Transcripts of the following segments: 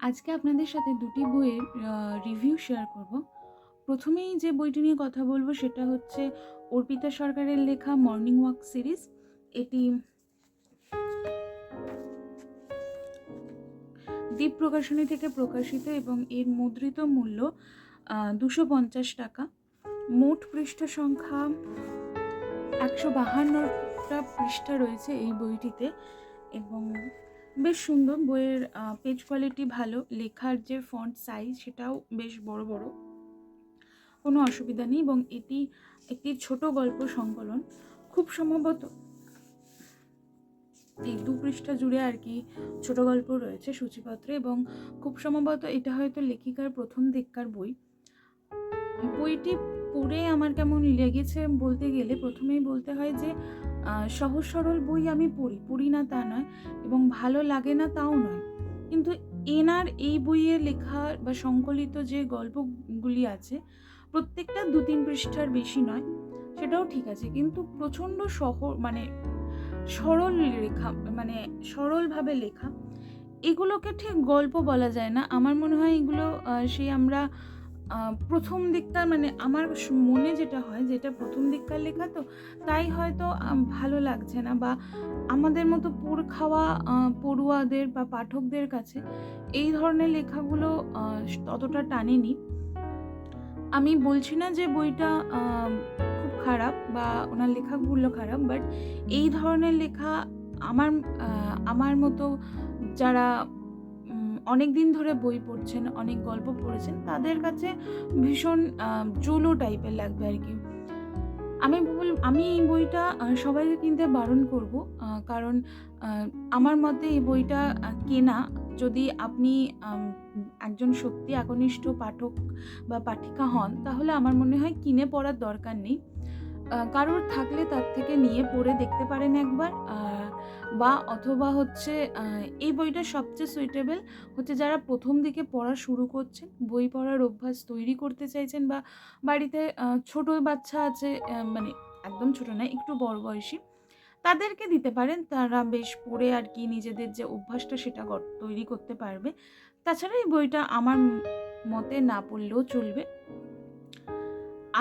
আজকে আপনাদের সাথে দুটি বইয়ের রিভিউ শেয়ার করব। প্রথমেই যে বইটি নিয়ে কথা বলবো সেটা হচ্ছে অর্পিতা সরকারের লেখা মর্নিং ওয়াক সিরিজ। এটি দ্বীপ প্রকাশনী থেকে প্রকাশিত এবং এর মুদ্রিত মূল্য 250 টাকা। মোট পৃষ্ঠা সংখ্যা 152টা পৃষ্ঠা রয়েছে এই বইটিতে এবং বেশ সুন্দর। বইয়ের পেজ কোয়ালিটি ভালো, লেখার যে ফন্ট সাইজ সেটাও বেশ বড় বড়, কোনো অসুবিধা নেই। এবং এটি একটি ছোট গল্প সংকলন, খুব সম্ভবত এই 2 পৃষ্ঠা জুড়ে আর কি ছোট গল্প রয়েছে সূচিপত্রে, এবং খুব সম্ভবত এটা হয়তো লেখিকার প্রথম দিককার বই। বইটি পড়ে আমার কেমন লেগেছে বলতে গেলে প্রথমেই বলতে হয় যে সহজ সরল বই আমি পড়ি না তা নয়, এবং ভালো লাগে না তাও নয়, কিন্তু এনার এই বইয়ে লেখা বা সংকলিত যে গল্পগুলি আছে প্রত্যেকটা 2-3 পৃষ্ঠার বেশি নয়, সেটাও ঠিক আছে, কিন্তু প্রচণ্ড সরল লেখা, মানে সরলভাবে লেখা। এগুলোকে ঠিক গল্প বলা যায় না। আমার মনে হয় এগুলো সেই আমরা প্রথম দিককার, মানে আমার মনে যেটা হয় যেটা প্রথম দিককার লেখা, তো তাই হয়তো ভালো লাগছে না, বা আমাদের মতো পোড় খাওয়া পড়ুয়াদের বা পাঠকদের কাছে এই ধরনের লেখাগুলো ততটা টানেনি। আমি বলছি না যে বইটা খুব খারাপ বা ওনার লেখাগুলো খারাপ, বাট এই ধরনের লেখা আমার মতো যারা অনেক দিন ধরে বই পড়ছেন, অনেক গল্প পড়েছেন, তাদের কাছে ভীষণ জোলো টাইপের লাগবে আর কি। আমি এই বইটা সবাইকে কিনতে বারণ করব, কারণ আমার মতে এই বইটা কেনা, যদি আপনি একজন সত্যি একনিষ্ঠ পাঠক বা পাঠিকা হন, তাহলে আমার মনে হয় কিনে পড়ার দরকার নেই। কারোর থাকলে তার থেকে নিয়ে পড়ে দেখতে পারেন একবার, বা অথবা হচ্ছে এই বইটা সবচেয়ে সুইটেবল হচ্ছে যারা প্রথম দিকে পড়া শুরু করছেন, বই পড়ার অভ্যাস তৈরি করতে চাইছেন, বা বাড়িতে ছোট বাচ্চা আছে, মানে একদম ছোট নয়, একটু বড় বয়সী, তাদেরকে দিতে পারেন। তারা বেশ পড়ে আর কি নিজেদের যে অভ্যাসটা সেটা তৈরি করতে পারবে। তাছাড়া এই বইটা আমার মতে না পড়লেও চলবে।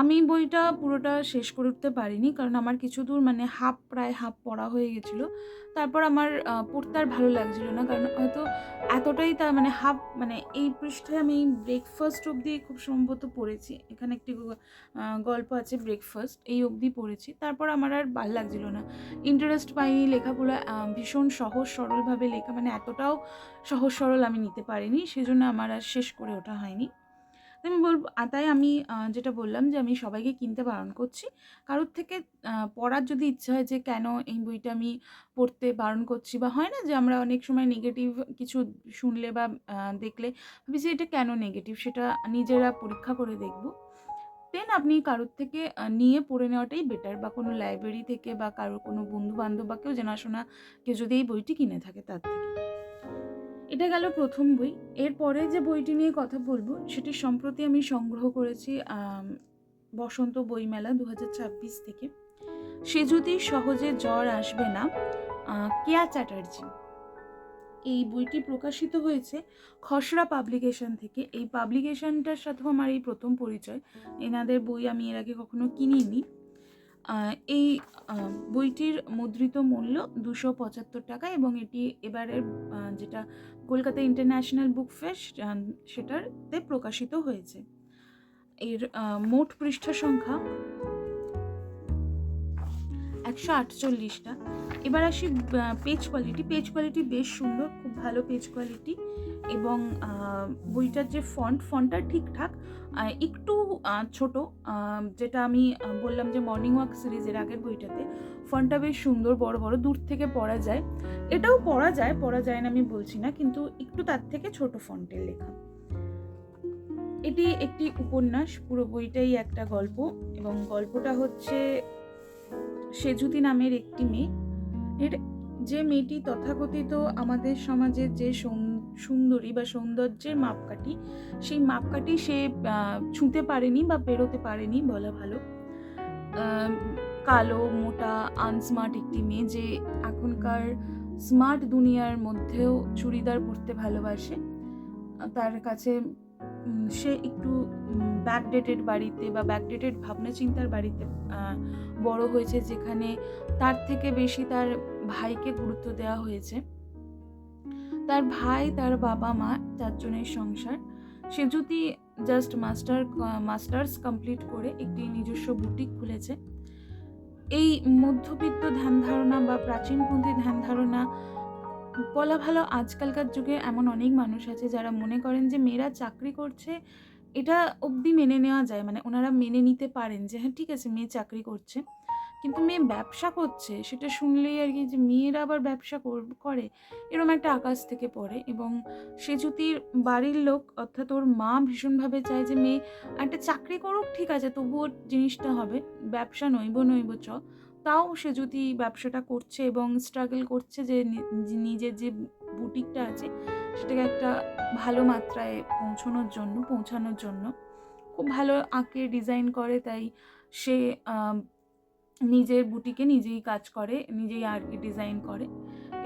আমি বইটা পুরোটা শেষ করে উঠতে পারিনি, কারণ আমার কিছু দূর মানে প্রায় হাফ পড়া হয়ে গেছিলো। তারপর আমার পড়তে আর ভালো লাগছিল না, কারণ হয়তো এতটাই মানে মানে এই পৃষ্ঠায় আমি ব্রেকফাস্ট অবধি খুব সম্ভবত পড়েছি। এখানে একটি গল্প আছে ব্রেকফাস্ট, এই অবধি পড়েছি। তারপর আমার আর ভাল লাগছিল না, ইন্টারেস্ট পাইনি। লেখাগুলো ভীষণ সহজ সরলভাবে লেখা, মানে এতটাও সহজ সরল আমি নিতে পারিনি, সেজন্য আমার আর শেষ করে ওঠা হয়নি। আমি বলব, তাই আমি যেটা বললাম যে আমি সবাইকে কিনতে বারণ করছি। কারোর থেকে পড়ার যদি ইচ্ছা হয় যে কেন এই বইটা আমি পড়তে বারণ করছি, বা হয় না যে আমরা অনেক সময় নেগেটিভ কিছু শুনলে বা দেখলে ভাবি যে এটা কেন নেগেটিভ, সেটা নিজেরা পরীক্ষা করে দেখব। দেন আপনি কারোর থেকে নিয়ে পড়ে নেওয়াটাই বেটার, বা কোনো লাইব্রেরি থেকে, বা কারোর কোনো বন্ধু-বান্ধব বা কেউ জানাশোনা কেউ যদি এই বইটি কিনে থাকে তার থেকে। এটা গেল প্রথম বই। এরপরে যে বইটি নিয়ে কথা বলবো সেটি সম্প্রতি আমি সংগ্রহ করেছি বসন্ত বইমেলা 2026 থেকে। সে যদি সহজে জ্বর আসবে না, কেয়া চ্যাটার্জি। এই বইটি প্রকাশিত হয়েছে খসড়া পাবলিকেশন থেকে। এই পাবলিকেশনটার সাথেও আমার এই প্রথম পরিচয়। এনাদের বই আমি এর আগে কখনো কিনিনি। এই বইটির মুদ্রিত মূল্য 275 টাকা, এবং এটি এবারের যেটা কলকাতা ইন্টারন্যাশনাল বুক ফেস্ট সেটাতে প্রকাশিত হয়েছে। এর মোট পৃষ্ঠা সংখ্যা 148টা। এবার আসি পেজ কোয়ালিটি। পেজ কোয়ালিটি বেশ সুন্দর, খুব ভালো পেজ কোয়ালিটি, এবং বইটার যে ফন্টটা ঠিকঠাক, একটু ছোট, যেটা আমি বললাম যে মর্নিং ওয়াক সিরিজের আগের বইটাতে ফন্টটা বেশ সুন্দর, বড় বড়, দূর থেকে পড়া যায়। এটাও পড়া যায় না আমি বলছি না, কিন্তু একটু তার থেকে ছোট ফন্টের লেখা। এটি একটি উপন্যাস, পুরো বইটাই একটা গল্প, এবং গল্পটা হচ্ছে সেজুতি নামের একটি মেয়ে। এর যে মেয়েটি তথাকথিত আমাদের সমাজের যে সুন্দরী বা সৌন্দর্যের মাপকাঠি, সেই মাপকাঠি সে ছুঁতে পারেনি বা পেরোতে পারেনি বলা ভালো। কালো, মোটা, আনস্মার্ট একটি মেয়ে, যে এখনকার স্মার্ট দুনিয়ার মধ্যেও চুড়িদার পরতে ভালোবাসে। তার কাছে সে একটু ব্যাকডেটেড বাড়িতে বা ব্যাকডেটেড ভাবনা চিন্তার বাড়িতে বড় হয়েছে, যেখানে তার থেকে বেশি তার ভাইকে গুরুত্ব দেওয়া হয়েছে। তার ভাই, তার বাবা মা, 4 জনের সংসার। সে যদি জাস্ট মাস্টার্স কমপ্লিট করে একটি নিজস্ব বুটিক খুলেছে। এই মধ্যবিত্ত ধ্যান ধারণা বা প্রাচীনপন্থী ধ্যান ধারণা বলা ভালো, আজকালকার যুগে এমন অনেক মানুষ আছে যারা মনে করেন যে মেয়েরা চাকরি করছে এটা অবধি মেনে নেওয়া যায়, মানে ওনারা মেনে নিতে পারেন যে হ্যাঁ ঠিক আছে মেয়ে চাকরি করছে, কিন্তু মেয়ে ব্যবসা করছে সেটা শুনলেই আর কি, যে মেয়েরা আবার ব্যবসা করে এরকম একটা আকাশ থেকে পড়ে। এবং সে যদি বাড়ির লোক অর্থাৎ ওর মা ভীষণভাবে চায় যে মেয়ে একটা চাকরি করুক, ঠিক আছে তবুও জিনিসটা হবে, ব্যবসা নইব চ, তাও সে যদি ব্যবসাটা করছে এবং স্ট্রাগল করছে যে নিজের যে বুটিকটা আছে সেটাকে একটা ভালো মাত্রায় পৌঁছানোর জন্য খুব ভালো আঁকে, ডিজাইন করে, তাই সে নিজের বুটিকে নিজেই কাজ করে, নিজেই আঁকে, ডিজাইন করে।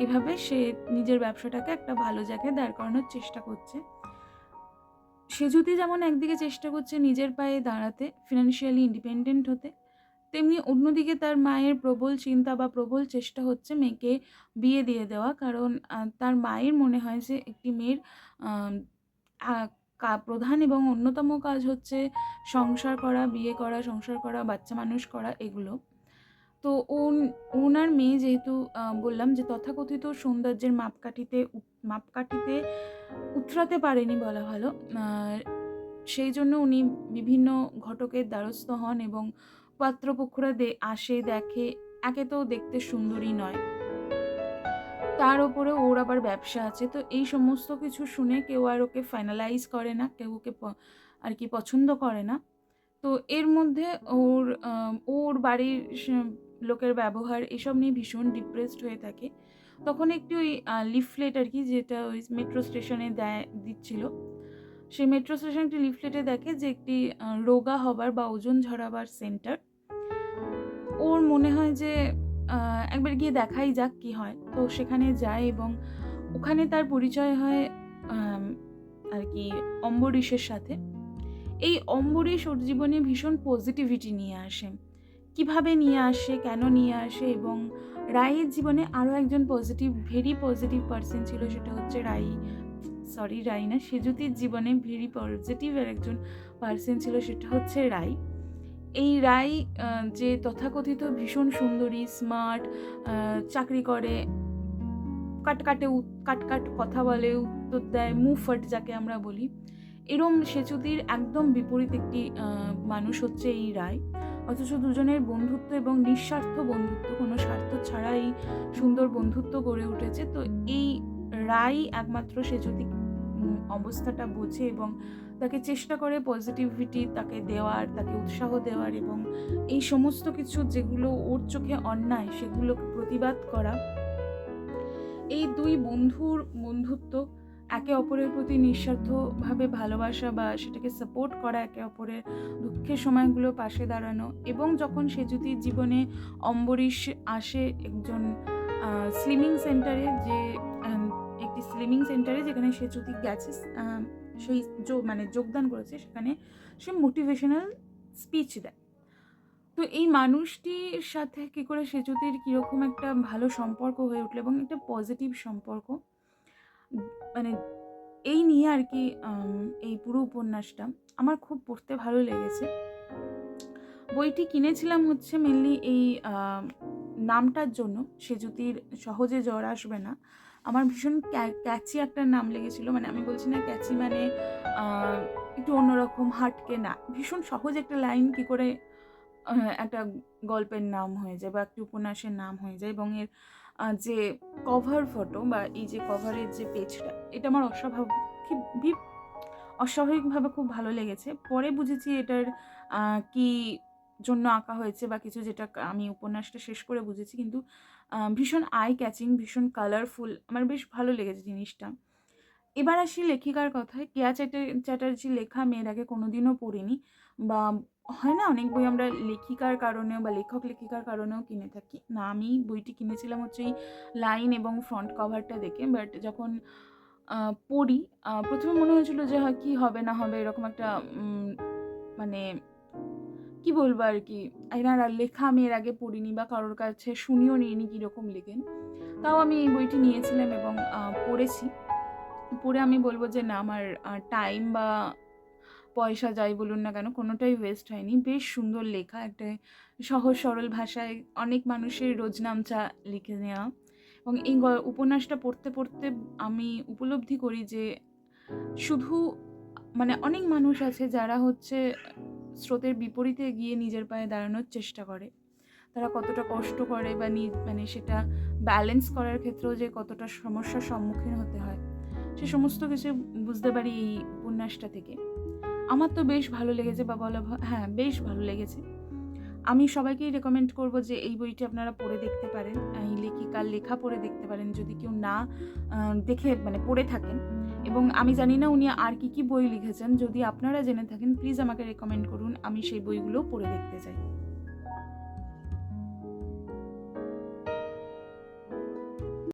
এভাবে সে নিজের ব্যবসাটাকে একটা ভালো জায়গায় দাঁড় করানোর চেষ্টা করছে। সে যদি যেমন একদিকে চেষ্টা করছে নিজের পায়ে দাঁড়াতে, ফিনান্সিয়ালি ইন্ডিপেন্ডেন্ট হতে, তেমনি অন্যদিকে তার মায়ের প্রবল চিন্তা বা প্রবল চেষ্টা হচ্ছে মেয়েকে বিয়ে দিয়ে দেওয়া। কারণ তার মায়ের মনে হয় যে একটি মেয়ের প্রধান এবং অন্যতম কাজ হচ্ছে সংসার করা, বিয়ে করা, সংসার করা, বাচ্চা মানুষ করা, এগুলো। তো ওনার মেয়ে যেহেতু বললাম যে তথাকথিত সৌন্দর্যের মাপকাঠিতে উতরাতে পারেনি বলা ভালো, সেই জন্য উনি বিভিন্ন ঘটকের দ্বারস্থ হন এবং পাত্রপক্ষরা আসে, দেখে, একে তো দেখতে সুন্দরী নয়, তার ওপরে ওর আবার ব্যবসা আছে। তো এই সমস্ত কিছু শুনে কেউ আর ওকে ফাইনালাইজ করে না, কেউ ওকে আর কি পছন্দ করে না। তো এর মধ্যে ওর বাড়ির লোকের ব্যবহার এসব নিয়ে ভীষণ ডিপ্রেসড হয়ে থাকে। তখন একটি ওই লিফলেট আর কি, যেটা ওই মেট্রো স্টেশনে দিচ্ছিল, সেই মেট্রো স্টেশনে একটি লিফলেটে দেখে যে একটি রোগা হবার বা ওজন ঝরাবার সেন্টার। ওর মনে হয় যে একবার গিয়ে দেখাই যাক কি হয়। তো সেখানে যায় এবং ওখানে তার পরিচয় হয় আর কি অম্বরীশের সাথে। এই অম্বরীশ ওর জীবনে ভীষণ পজিটিভিটি নিয়ে আসে। কিভাবে নিয়ে আসে, কেন নিয়ে আসে, এবং রায়ের জীবনে আরও একজন ভেরি পজিটিভ পার্সন ছিল, সেটা হচ্ছে রাই না, সেজুতির জীবনে ভেরি পজিটিভ আর একজন পার্সন ছিল, সেটা হচ্ছে রাই। এই রাই যে তথাকথিত ভীষণ সুন্দরী, স্মার্ট, চাকরি করে, কাট কথা বলে, উত্তর দেয়, মুফট যাকে আমরা বলি, এরম সেচুতির একদম বিপরীত একটি মানুষ হচ্ছে এই রায়। অথচ দুজনের বন্ধুত্ব এবং নিঃস্বার্থ বন্ধুত্ব, কোনো স্বার্থ ছাড়া এই সুন্দর বন্ধুত্ব গড়ে উঠেছে। তো এই রায় একমাত্র সেচুতি অবস্থাটা বোঝে এবং তাকে চেষ্টা করে পজিটিভিটি তাকে দেওয়ার, তাকে উৎসাহ দেওয়ার, এবং এই সমস্ত কিছু যেগুলো ওর চোখে অন্যায় সেগুলোকে প্রতিবাদ করা। এই দুই বন্ধুত্ব, একে অপরের প্রতি নিঃস্বার্থভাবে ভালোবাসা বা সেটাকে সাপোর্ট করা, একে অপরের দুঃখের সময়গুলো পাশে দাঁড়ানো। এবং যখন সেজুতির জীবনে অম্বরীশ আসে একজন স্লিমিং সেন্টারে, একটি স্লিমিং সেন্টারে যেখানে সেজুতি গেছে, সেই যোগদান করেছে, সেখানে সে মোটিভেশনাল স্পিচ দেয়। তো এই মানুষটির সাথে কী করে সেজুতির কীরকম একটা ভালো সম্পর্ক হয়ে উঠলো এবং একটা পজিটিভ সম্পর্ক, মানে এই নিয়ে আর কি এই পুরো উপন্যাসটা আমার খুব পড়তে ভালো লেগেছে। বইটি কিনেছিলাম হচ্ছে মেনলি এই নামটার জন্য, সেজুতির সহজে জ্বর আসবে না, আমার ভীষণ ক্যাচি একটা নাম লেগেছিল। মানে আমি বলছি না ক্যাচি মানে একটু অন্যরকম, হাটকে না, ভীষণ সহজ একটা লাইন কী করে একটা গল্পের নাম হয়ে যায় বা একটি উপন্যাসের নাম হয়ে যায়। এবং এর যে কভার ফটো বা এই যে কভারের যে পেজটা, এটা আমার অস্বাভাবিকভাবে খুব ভালো লেগেছে। পরে বুঝেছি এটার কি জন্য আঁকা হয়েছে বা কিছু, যেটা আমি উপন্যাসটা শেষ করে বুঝেছি। কিন্তু ভীষণ আই ক্যাচিং, ভীষণ কালারফুল, আমার বেশ ভালো লেগেছে জিনিসটা। এবার আসি লেখিকার কথায়। কেয়া চ্যাটার্জি লেখা আমি এর আগে কোনোদিনও পড়িনি, বা হয় না অনেক বই আমরা লেখিকার কারণেও বা লেখক লেখিকার কারণেও কিনে থাকি, না আমি বইটি কিনেছিলাম হচ্ছে এই লাইন এবং ফ্রন্ট কভারটা দেখে। বাট যখন পড়ি, ১ম এ মনে হয়েছিল যে কি হবে না হবে এরকম একটা মানে কি বলবো আরকি, এনার লেখা আমি এর আগে পড়িনি বা কারোর কাছে শুনিও নিইনি কিরকম লেখেন। তাও আমি এই বইটি নিয়েছিলাম এবং পড়েছি। পড়ে আমি বলব যে না, আমার টাইম বা পয়সা যাই বলুন না কেন কোনোটাই ওয়েস্ট হয়নি। বেশ সুন্দর লেখা, একটা সহজ সরল ভাষায় অনেক মানুষের রোজনামচা লিখে নেওয়া। এবং এই উপন্যাসটা পড়তে, পড়তে আমি উপলব্ধি করি যে শুধু মানে অনেক মানুষ আছে যারা হচ্ছে স্রোতের বিপরীতে গিয়ে নিজের পায়ে দাঁড়ানোর চেষ্টা করে। তারা কতটা কষ্ট করে বা মানে সেটা ব্যালেন্স করার ক্ষেত্রেও যে কতটা সমস্যার সম্মুখীন হতে হয়, সে সমস্ত কিছু বুঝতে পারি এই উপন্যাসটা থেকে। আমার তো বেশ ভালো লেগেছে বা হ্যাঁ, বেশ ভালো লেগেছে। আমি সবাইকেই রেকমেন্ড করব যে এই বইটি আপনারা পড়ে দেখতে পারেন। এই লেখিকার লেখা পড়ে দেখতে পারেন যদি কেউ না দেখে মানে পড়ে থাকেন। এবং আমি জানি না উনি আর কি বই লিখেছেন। যদি আপনারা জেনে থাকেন প্লিজ আমাকে রেকমেন্ড করুন। আমি সেই বইগুলোও পড়ে দেখতে চাই।